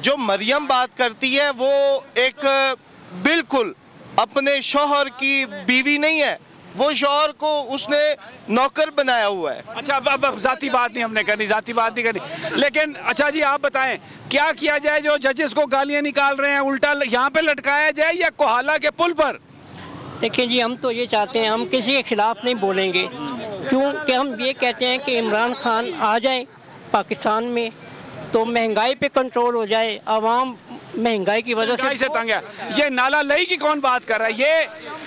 जो मरियम बात करती है वो एक बिल्कुल अपने शौहर की बीवी नहीं है, वो शौहर को उसने नौकर बनाया हुआ है। अच्छा, अब जाती बात नहीं हमने करनी, जाती बात नहीं करनी, लेकिन अच्छा जी आप बताएं क्या किया जाए जो जजेस को गालियां निकाल रहे हैं, उल्टा यहाँ पे लटकाया जाए या कोहाला के पुल पर? देखिए जी, हम तो ये चाहते हैं, हम किसी के खिलाफ नहीं बोलेंगे, क्योंकि हम ये कहते हैं कि इमरान खान आ जाए पाकिस्तान में तो महंगाई पे कंट्रोल हो जाए, आवाम महंगाई की वजह से तंग है। ये नाला लई की कौन बात कर रहा है?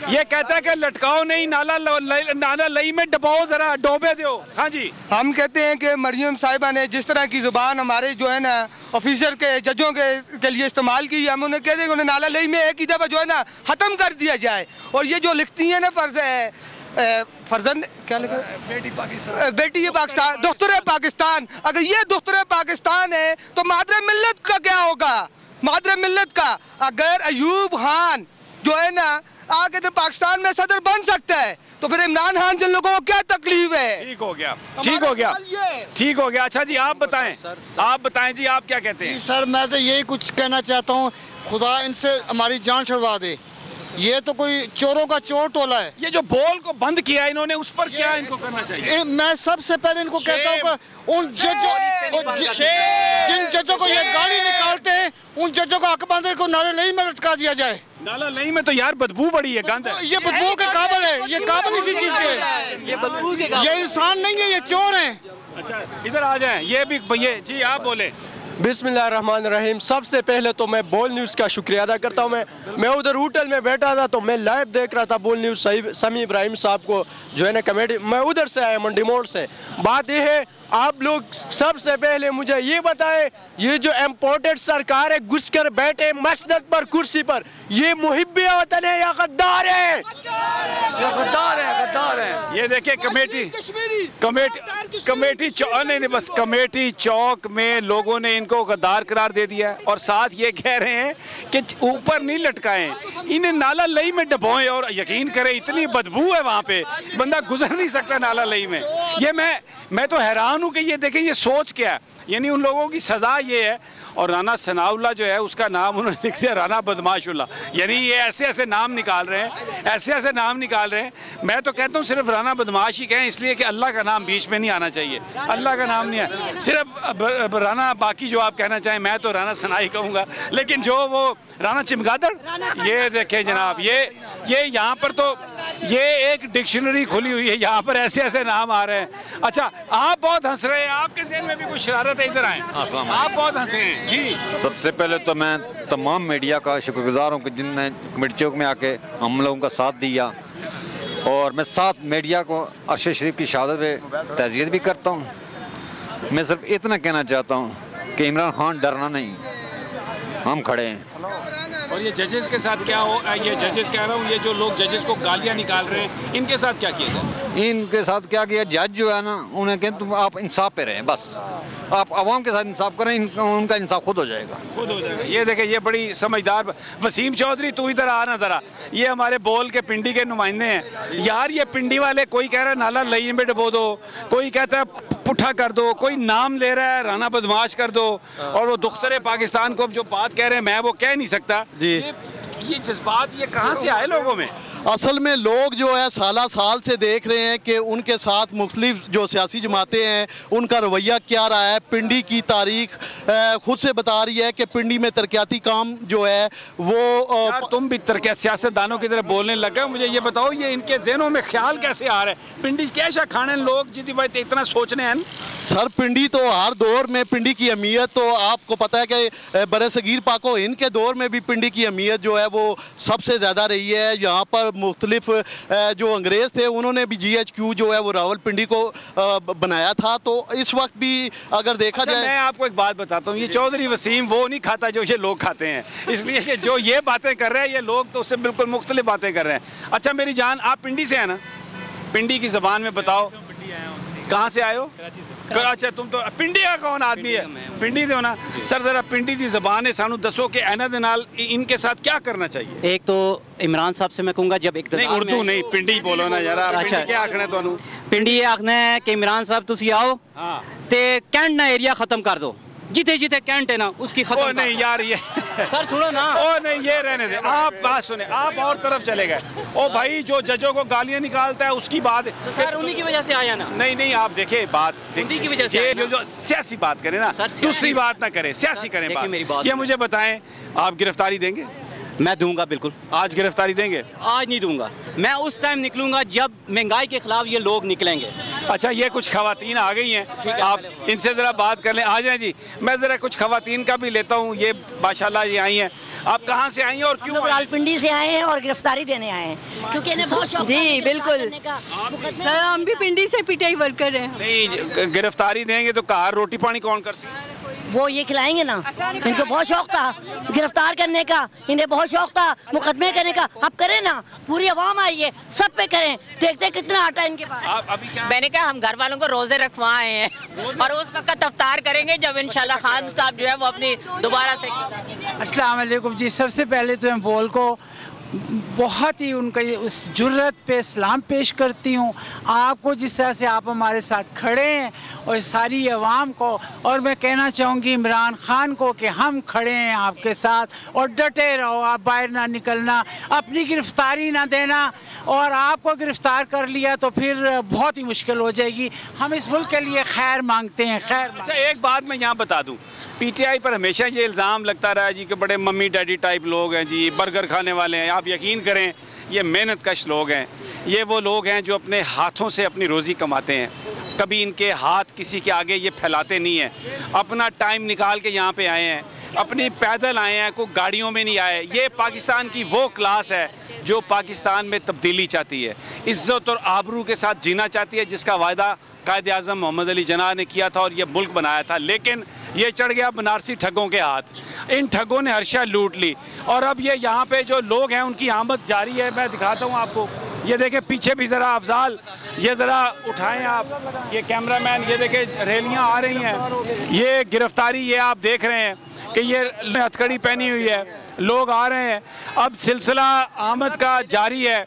ये कहता है कि लटकाओ नहीं, नाला लई में डबाओ, जरा डोबे दो। हाँ जी, हम कहते हैं कि मरियम साहिबा ने जिस तरह की जुबान हमारे जो है ना ऑफिसर के जजों के लिए इस्तेमाल की, हम उन्हें कहते हैं उन्हें नाला लई में एक ही दफा जो है ना खत्म कर दिया जाए। और ये जो लिखती है ना फर्जन क्या लिखा, बेटी है पाकिस्तान, दुख्तर पाकिस्तान, अगर ये दुख्तर पाकिस्तान है तो मादर मिल्लत का क्या होगा? मादर मिल्लत का अगर अयूब खान जो है ना आगे तो पाकिस्तान में सदर बन सकता है तो फिर इमरान खान जिन लोगों को क्या तकलीफ है? ठीक हो गया, ठीक हो गया, ठीक हो गया। अच्छा जी आप बताएं, आप बताएं जी आप क्या कहते हैं? सर मैं तो यही कुछ कहना चाहता हूँ, खुदा इनसे हमारी जान छुड़वा दे। ये तो कोई चोरों का चोर टोला है। ये जो बोल को बंद किया इन्होंने, उस पर क्या इनको करना चाहिए? मैं सबसे पहले इनको कहता हूँ उन जजों, जिन जजों को ये गाली निकालते हैं, उन जजों को हक बंदे को नाले लई में लटका दिया जाए। नाला लई में तो यार बदबू बड़ी है, गंद है। ये बदबू के काबिल है, ये काबिल इसी चीज के, ये इंसान नहीं है, ये चोर है। अच्छा इधर आ जाए, ये भी भैया जी आप बोले। बिस्मिल्लाहिर्रहमानिर्रहीम। सबसे पहले तो मैं बोल न्यूज़ का शुक्रिया अदा करता हूँ। मैं उधर होटल में बैठा था तो मैं लाइव देख रहा था बोल न्यूज़ समी इब्राहिम साहब को जो है ना कमेटी, मैं उधर से आया मंडी मोड़ से। बात यह है आप लोग सबसे पहले मुझे ये बताएं, ये जो इम्पोर्टेड सरकार है घुस कर बैठे मसनद पर कुर्सी पर, ये मुहिब्बे वतन है या गद्दार है? गद्दार है, गद्दार है। ये देखिए कमेटी चौक नहीं बस कमेटी चौक में लोगों ने इनको गद्दार करार दे दिया और साथ ये कह रहे हैं कि ऊपर नहीं लटकाएं, इन्हें नाला लई में डबोएं। और यकीन करें इतनी बदबू है वहाँ पे, बंदा गुजर नहीं सकता नाला लई में। ये मैं तो हैरान हूँ कि ये देखें ये सोच क्या है, यानी उन लोगों की सज़ा ये है। और राना सनाउल्ला जो है उसका नाम उन्होंने लिख दिया राना बदमाशुल्ला, यानी ये ऐसे ऐसे नाम निकाल रहे हैं, ऐसे ऐसे नाम निकाल रहे हैं। मैं तो कहता हूँ सिर्फ राना बदमाश ही कहें, इसलिए कि अल्लाह का नाम बीच में नहीं आना चाहिए, अल्लाह का नाम नहीं है, सिर्फ राना। बाकी जो आप कहना चाहें, मैं तो राना सनाई कहूँगा, लेकिन जो वो राना चिमगादड़, ये देखें जनाब, ये यहाँ पर तो ये एक डिक्शनरी खुली हुई है, यहाँ पर ऐसे ऐसे नाम आ रहे हैं। अच्छा आप बहुत हंस रहे हैं, आपके ज़हन में भी कुछ शरारत है? इधर आए, आप बहुत हंस रहे हैं जी। सबसे पहले तो मैं तमाम मीडिया का शुक्रगुजार हूँ कि जिनने कमेटी चौक में आके हम लोगों का साथ दिया, और मैं साथ मीडिया को अरशद शरीफ की शहादत पे तज़ियत भी करता हूँ। मैं सिर्फ इतना कहना चाहता हूँ कि इमरान खान डरना नहीं, हम खड़े हैं। और ये जजेस के साथ क्या हो, ये जजेस कह रहा हूँ, ये जो लोग जजेस को गालियाँ निकाल रहे हैं, इनके साथ क्या किया जाए? इनके साथ क्या किया, जज जो है ना उन्हें कहें तुम आप इंसाफ पे रहें, बस आप आवाम के साथ इंसाफ करें, उनका इंसाफ खुद हो जाएगा, खुद हो जाएगा। ये देखें ये बड़ी समझदार वसीम चौधरी, तू इधर आ ना ज़रा, ये हमारे बोल के पिंडी के नुमाइंदे हैं यार। ये पिंडी वाले, कोई कह रहा है नाला लई में डबो दो, कोई कहता है पुट्ठा कर दो, कोई नाम ले रहा है राना बदमाश कर दो, और वो दुख्तर पाकिस्तान को जो बात कह रहे हैं मैं वो कह नहीं सकता जी। ये जज्बात ये कहाँ से आए लोगों में? असल में लोग जो है साल से देख रहे हैं कि उनके साथ मुख्तलिफ जो सियासी जमातें हैं उनका रवैया क्या रहा है। पिंडी की तारीख खुद से बता रही है कि पिंडी में तरक्याती काम जो है वो यार तुम भी सियासतदानों की तरह बोलने लगे, मुझे ये बताओ ये इनके ज़हनों में ख्याल कैसे आ रहा है? पिंडी कैसा खाने लोग जितनी बात इतना सोचने हैं सर। पिंडी तो हर दौर में पिंडी की अहमियत तो आपको पता है कि बरे सगीर पाको इनके दौर में भी पिंडी की अहमियत जो है वो सबसे ज़्यादा रही है। यहाँ पर मुख्तलिफ जो अंग्रेज़ थे उन्होंने भी GHQ जो है वो रावलपिंडी को बनाया था। तो इस वक्त भी अगर देखा जाए, मैं आपको एक बात बताता हूँ, ये चौधरी वसीम वो नहीं खाता जो ये लोग खाते हैं, इसलिए कि जो ये बातें कर रहे हैं ये लोग तो उससे बिल्कुल मुख्तलिफ बातें कर रहे हैं। अच्छा मेरी जान, आप पिंडी से हैं ना? पिंडी की ज़बान में बताओ कहाँ से आए हो? कराची। तुम तो पिंडी का कौन आदमी है? पिंडी दे हो ना सर। जरा पिंडी की ज़बान है सानू दसो कि एना दे नाल इनके साथ क्या करना चाहिए? एक तो इमरान साहब से मैं कहूँगा जब एक उर्दू नहीं पिंडी बोलो ना यार। अच्छा क्या आखना है तुहानू? पिंडी ये आखना है कि इमरान साहब तुसी आओ ते कैंट ना एरिया खत्म कर दो। जीते जीते कैंट है ना उसकी खत्म। ओ नहीं यार ये सर सुनो ना। ओ नहीं ये रहने दे, आप बात सुने, आप और तरफ चले गए। ओ भाई जो जजों को गालियां निकालता है उसकी बात तो सर उन्हीं की वजह से आया ना। नहीं नहीं आप देखिए बात उन्हीं की वजह से ये जो सियासी बात करें ना, दूसरी बात ना करें, सियासी करें बात। ये मुझे बताएं आप गिरफ्तारी देंगे? मैं दूंगा बिल्कुल। आज गिरफ्तारी देंगे? आज नहीं दूंगा, मैं उस टाइम निकलूंगा जब महंगाई के खिलाफ ये लोग निकलेंगे। अच्छा ये कुछ खवातीन आ गई हैं, आप इनसे ज़रा बात कर लें। आ जाएं जी, मैं ज़रा कुछ खवातीन का भी लेता हूँ। ये माशाल्लाह ये आई हैं, आप कहाँ से आई हैं और क्यों? रावलपिंडी से आए हैं और गिरफ्तारी देने आए हैं क्योंकि इन्हें बहुत शौक। जी बिल्कुल सर, हम भी पिंडी से पीटीआई वर्कर हैं। नहीं गिरफ्तारी देंगे तो कार रोटी पानी कौन कर सकता? वो ये खिलाएंगे ना, इनको बहुत शौक था गिरफ्तार करने का, इन्हें बहुत शौक था मुकदमे करने का। अब करें ना, पूरी आवाम आई है, सब पे करें, देखते हैं कितना आता है इनके पास। अभी क्या? मैंने कहा हम घर वालों को रोजे रखवाए हैं और उस वक्त अफ्तार करेंगे जब इंशाल्लाह खान साहब जो है वो अपनी दोबारा से। अस्सलाम वालेकुम जी, सबसे पहले तो मैं बोल को बहुत ही उनका उस जुर्रत पे सलाम पेश करती हूँ। आपको जिस तरह से आप हमारे साथ खड़े हैं और सारी आवाम को, और मैं कहना चाहूँगी इमरान खान को कि हम खड़े हैं आपके साथ और डटे रहो, आप बाहर ना निकलना, अपनी गिरफ्तारी ना देना, और आपको गिरफ्तार कर लिया तो फिर बहुत ही मुश्किल हो जाएगी। हम इस मुल्क के लिए खैर मांगते हैं, खैर। अच्छा एक बात मैं यहाँ बता दूँ, पीटीआई पर हमेशा ये इल्ज़ाम लगता रहा जी कि बड़े मम्मी डैडी टाइप लोग हैं जी, बर्गर खाने वाले हैं। आप यकीन करें ये मेहनत कश लोग हैं, ये वो लोग हैं जो अपने हाथों से अपनी रोज़ी कमाते हैं। कभी इनके हाथ किसी के आगे ये फैलाते नहीं हैं, अपना टाइम निकाल के यहाँ पे आए हैं, अपनी पैदल आए हैं, कोई गाड़ियों में नहीं आए। ये पाकिस्तान की वो क्लास है जो पाकिस्तान में तब्दीली चाहती है, इज़्ज़त और आबरू के साथ जीना चाहती है, जिसका वायदा कायद आज़म मोहम्मद अली जिन्ना ने किया था और ये मुल्क बनाया था। लेकिन ये चढ़ गया बनारसी ठगों के हाथ, इन ठगों ने हर शय लूट ली और अब ये यहाँ पे जो लोग हैं उनकी आमद जारी है। मैं दिखाता हूँ आपको, ये देखें पीछे भी ज़रा अफजाल, ये ज़रा उठाएं आप, ये कैमरामैन, ये देखें रैलियाँ आ रही हैं, ये गिरफ्तारी ये आप देख रहे हैं कि ये हथकड़ी पहनी हुई है, लोग आ रहे हैं। अब सिलसिला आमद का जारी है।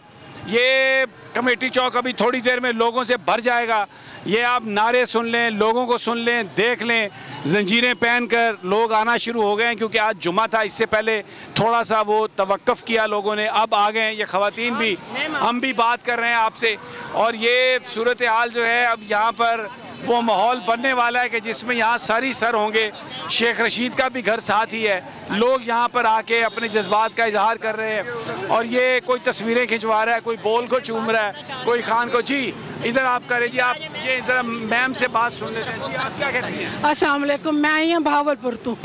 ये कमेटी चौक अभी थोड़ी देर में लोगों से भर जाएगा। ये आप नारे सुन लें, लोगों को सुन लें, देख लें, जंजीरें पहनकर लोग आना शुरू हो गए हैं क्योंकि आज जुमा था। इससे पहले थोड़ा सा वो तवक्कुफ़ किया लोगों ने, अब आ गए हैं ये ख़वातीन भी, हम भी बात कर रहे हैं आपसे। और ये सूरत हाल जो है अब यहाँ पर वो माहौल बनने वाला है कि जिसमें यहाँ सारी सर होंगे। शेख रशीद का भी घर साथ ही है, लोग यहाँ पर आके अपने जज्बात का इजहार कर रहे हैं और ये कोई तस्वीरें खिंचवा रहा है, कोई बोल को चूम रहा है, कोई खान को। जी इधर आप करें जी, आप ये ज़रा मैम से बात सुन लेते हैं। जी आप क्या कहती हैं? अस्सलाम वालेकुम, मैं आई हूँ भावलपुर तो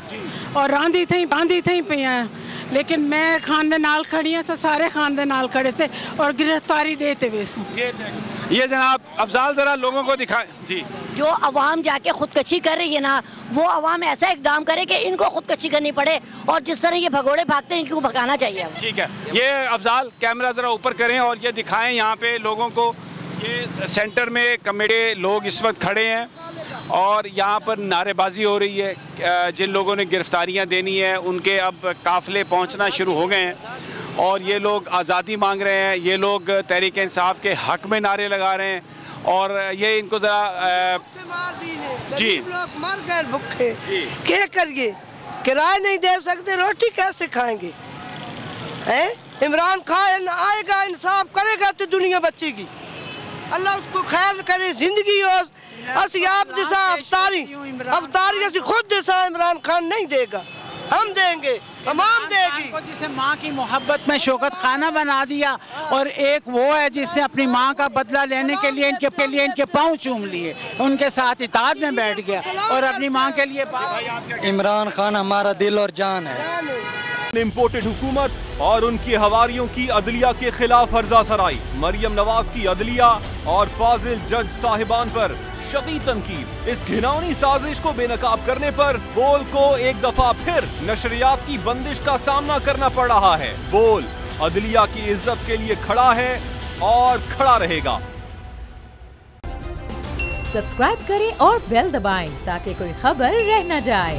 और रांधी थी बांधी थी पे हैं, लेकिन मैं खान दे नाल खड़ी हैं, सारे खान दे नाल खड़े से और गिरफ्तारी देते हुए। ये जनाब अफजाल ज़रा लोगों को दिखाएं। जी जो अवाम जाके खुदकशी कर रही है ना, वो अवाम ऐसा इकदाम करे कि इनको खुदकशी करनी पड़े और जिस तरह ये भगोड़े भागते हैं इनको भगाना चाहिए। ठीक है, ये अफजाल कैमरा ज़रा ऊपर करें और ये दिखाएं यहाँ पे लोगों को। ये सेंटर में कमेटी लोग इस वक्त खड़े हैं और यहाँ पर नारेबाजी हो रही है। जिन लोगों ने गिरफ्तारियाँ देनी है उनके अब काफ़िले पहुँचना शुरू हो गए हैं और ये लोग आज़ादी मांग रहे हैं, ये लोग तहरीक इंसाफ के हक़ में नारे लगा रहे हैं। और ये इनको ज़रा जी लोग मर गए भूखे, क्या करिए, किराया नहीं दे सकते, रोटी कैसे खाएंगे? हैं? इमरान खान आएगा, इंसाफ करेगा तो दुनिया बचेगी। अल्लाह उसको खैर करे जिंदगी। और असी आप जैसा अवतारी असी खुद जैसा इमरान खान नहीं देगा, हम देंगे, तमाम देगी। जिसने माँ की मोहब्बत में शौकत खाना बना दिया और एक वो है जिसने अपनी माँ का बदला लेने के लिए इनके पाँव चूम लिए, उनके साथ इताद में बैठ गया और अपनी माँ के लिए। इमरान खान हमारा दिल और जान है। इम्पोर्टेड हुकूमत और उनकी हवारियों की अदलिया के खिलाफ हर्जा सराई, मरियम नवाज की अदलिया और फाजिल जज साहिबान पर शदीद तनकीद। इस घिनौनी साजिश को बेनकाब करने पर बोल को एक दफा फिर नशरियात की बंदिश का सामना करना पड़ रहा है। बोल अदलिया की इज्जत के लिए खड़ा है और खड़ा रहेगा। सब्सक्राइब करें और बेल दबाएं ताकि कोई खबर रह न जाए।